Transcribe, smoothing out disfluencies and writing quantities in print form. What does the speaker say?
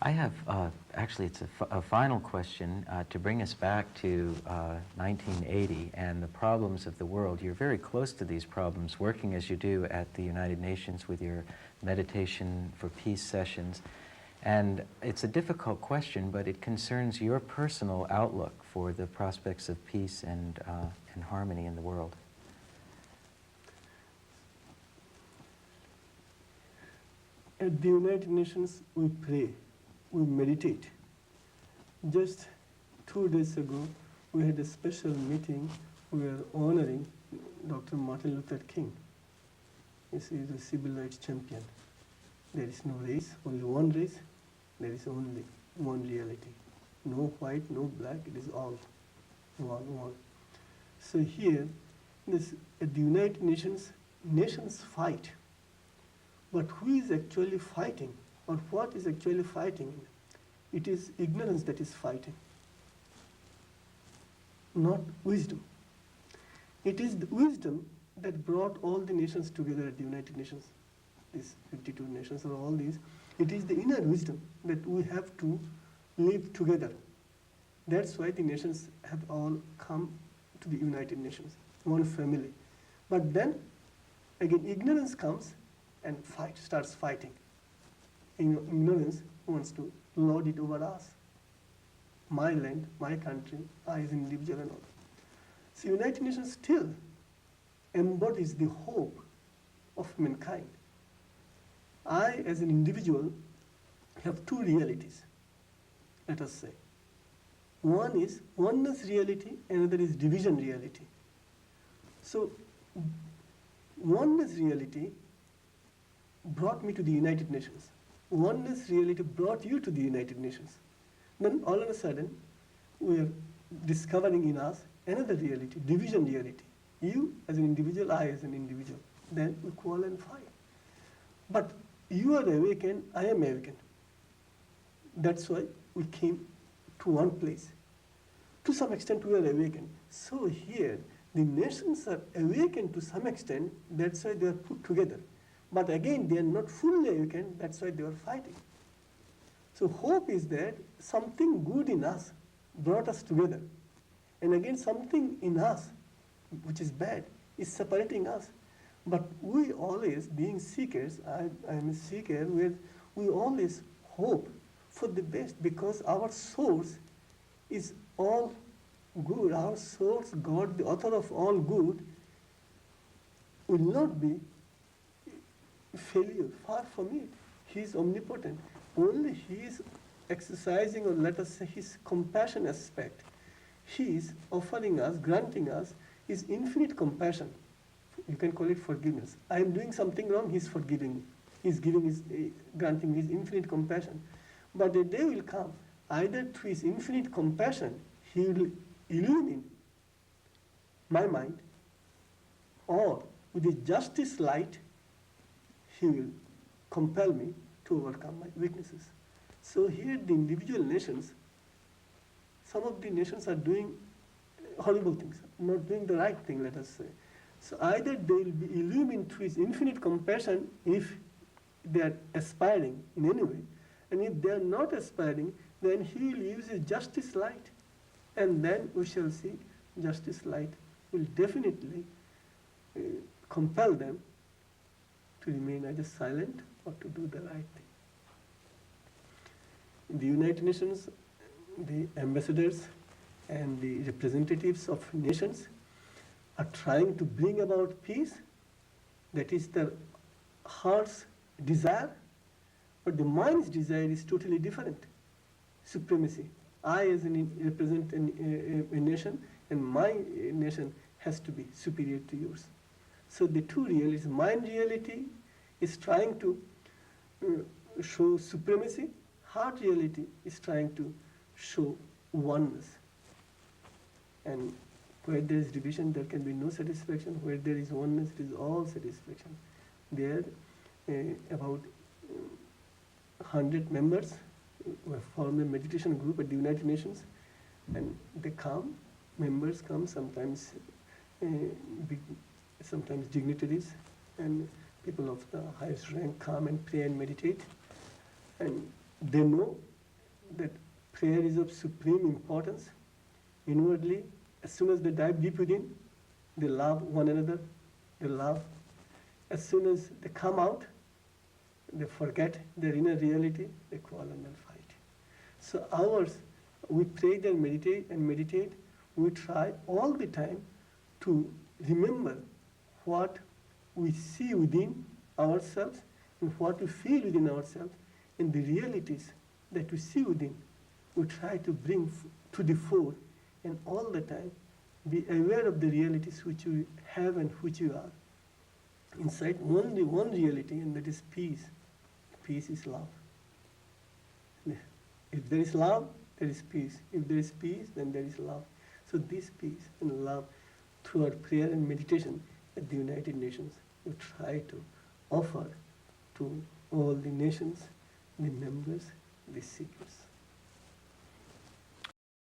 I have, actually, it's a final question to bring us back to 1980 and the problems of the world. You're very close to these problems, working as you do at the United Nations with your meditation for peace sessions. And it's a difficult question, but it concerns your personal outlook for the prospects of peace and harmony in the world. At the United Nations, we pray, we meditate. Just 2 days ago, we had a special meeting. We were honoring Dr. Martin Luther King. He's a civil rights champion. There is no race, only one race. There is only one reality. No white, no black, it is all one. So here, at the United Nations, nations fight. But who is actually fighting, or what is actually fighting? It is ignorance that is fighting, not wisdom. It is the wisdom that brought all the nations together at the United Nations, these 52 nations or all these. It is the inner wisdom that we have to live together. That's why the nations have all come to the United Nations, one family. But then, again, ignorance comes and starts fighting. Ignorance wants to lord it over us. My land, my country, I as an individual and all. So United Nations still embodies the hope of mankind. I as an individual have two realities, let us say. One is oneness reality, another is division reality. So oneness reality brought me to the United Nations. Oneness reality brought you to the United Nations. Then all of a sudden, we are discovering in us another reality, division reality. You as an individual, I as an individual. Then we quarrel and fight. But you are awakened, I am awakened. That's why we came to one place. To some extent, we are awakened. So here, the nations are awakened to some extent, that's why they are put together. But again, they are not fully awakened, that's why they are fighting. So hope is that something good in us brought us together. And again, something in us, which is bad, is separating us. But we always, being seekers, I am a seeker, we always hope for the best because our source is all good. Our source, God, the author of all good, will not be failure. Far from it. He is omnipotent. Only He is exercising, or let us say, His compassion aspect. He is offering us, granting us His infinite compassion. You can call it forgiveness. I am doing something wrong, He is forgiving me. He is granting His infinite compassion. But a day will come, either through His infinite compassion, He will illumine my mind, or with His justice light, He will compel me to overcome my weaknesses. So here the individual nations, some of the nations are doing horrible things, not doing the right thing, let us say. So either they will be illumined through His infinite compassion if they are aspiring in any way, and if they are not aspiring, then He will use His justice light, and then we shall see justice light will definitely compel them to remain either silent or to do the right thing. In the United Nations, the ambassadors and the representatives of nations are trying to bring about peace. That is their heart's desire, but the mind's desire is totally different. Supremacy. I as represent a nation, and my nation has to be superior to yours. So the two realities, mind reality is trying to show supremacy, heart reality is trying to show oneness. And where there is division, there can be no satisfaction. Where there is oneness, it is all satisfaction. There about 100 members who have formed a meditation group at the United Nations, and they come, members come, sometimes sometimes dignitaries and people of the highest rank come and pray and meditate. And they know that prayer is of supreme importance. Inwardly, as soon as they dive deep within, they love one another, they love. As soon as they come out, they forget their inner reality, they quarrel and they'll fight. So ours, we pray and meditate, we try all the time to remember what we see within ourselves and what we feel within ourselves and the realities that we see within. We try to bring to the fore and all the time be aware of the realities which we have and which we are. Inside only one reality, and that is peace. Peace is love. If there is love, there is peace. If there is peace, then there is love. So this peace and love, through our prayer and meditation at the United Nations, we try to offer to all the nations, the members, the seekers.